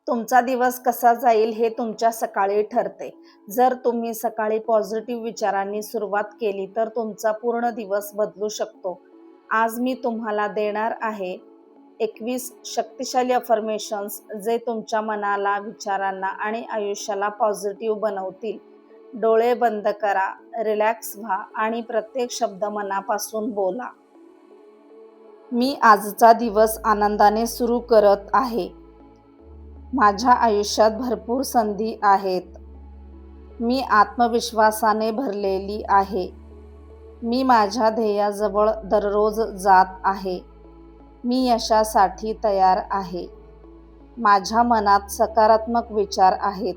तुमचा दिवस कसा जाईल हे तुमच्या सकाळी ठरते. जर तुम्ही सकाळी पॉझिटिव्ह विचारांनी सुरुवात केली तर तुमचा पूर्ण दिवस बदलू शकतो. आज मी तुम्हाला देणार आहे 21 शक्तिशाली अफर्मेशन्स जे तुमच्या मनाला, विचारांना आणि आयुष्याला पॉझिटिव्ह बनवतील. डोळे बंद करा, रिलॅक्स व्हा आणि प्रत्येक शब्द मनापासून बोला. मी आजचा दिवस आनंदाने सुरू करत आहे. माझ्या आयुष्यात भरपूर संधी आहेत. मी आत्मविश्वासाने भरलेली आहे. मी माझ्या ध्येयाजवळ दररोज जात आहे. मी यशासाठी तयार आहे. माझ्या मनात सकारात्मक विचार आहेत.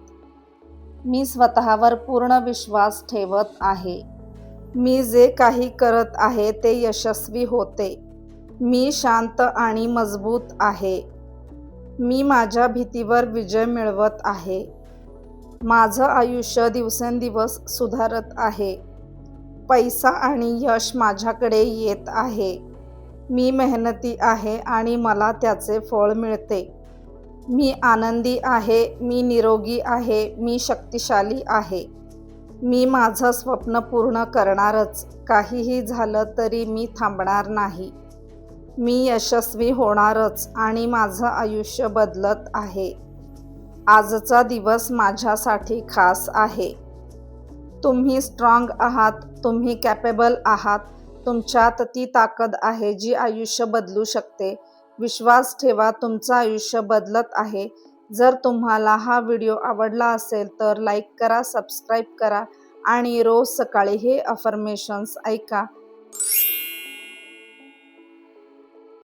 मी स्वतःवर पूर्ण विश्वास ठेवत आहे. मी जे काही करत आहे ते यशस्वी होते. मी शांत आणि मजबूत आहे. मी माझ्या भीतीवर विजय मिळवत आहे. माझं आयुष्य दिवसेंदिवस सुधारत आहे. पैसा आणि यश माझ्याकडे येत आहे. मी मेहनती आहे आणि मला त्याचे फळ मिळते. मी आनंदी आहे. मी निरोगी आहे. मी शक्तिशाली आहे. मी माझं स्वप्न पूर्ण करणारच. काहीही झालं तरी मी थांबणार नाही. मी यशस्वी होणारच आणि माझं आयुष्य बदलत आहे. आजचा दिवस माझ्यासाठी खास आहे. तुम्ही स्ट्रॉंग आहात. तुम्ही कॅपेबल आहात. तुमच्यात ती ताकद आहे जी आयुष्य बदलू शकते. विश्वास ठेवा, तुमचं आयुष्य बदलत आहे. जर तुम्हाला हा व्हिडिओ आवडला असेल तर लाईक करा, सबस्क्राईब करा आणि रोज सकाळी हे अफर्मेशन्स ऐका.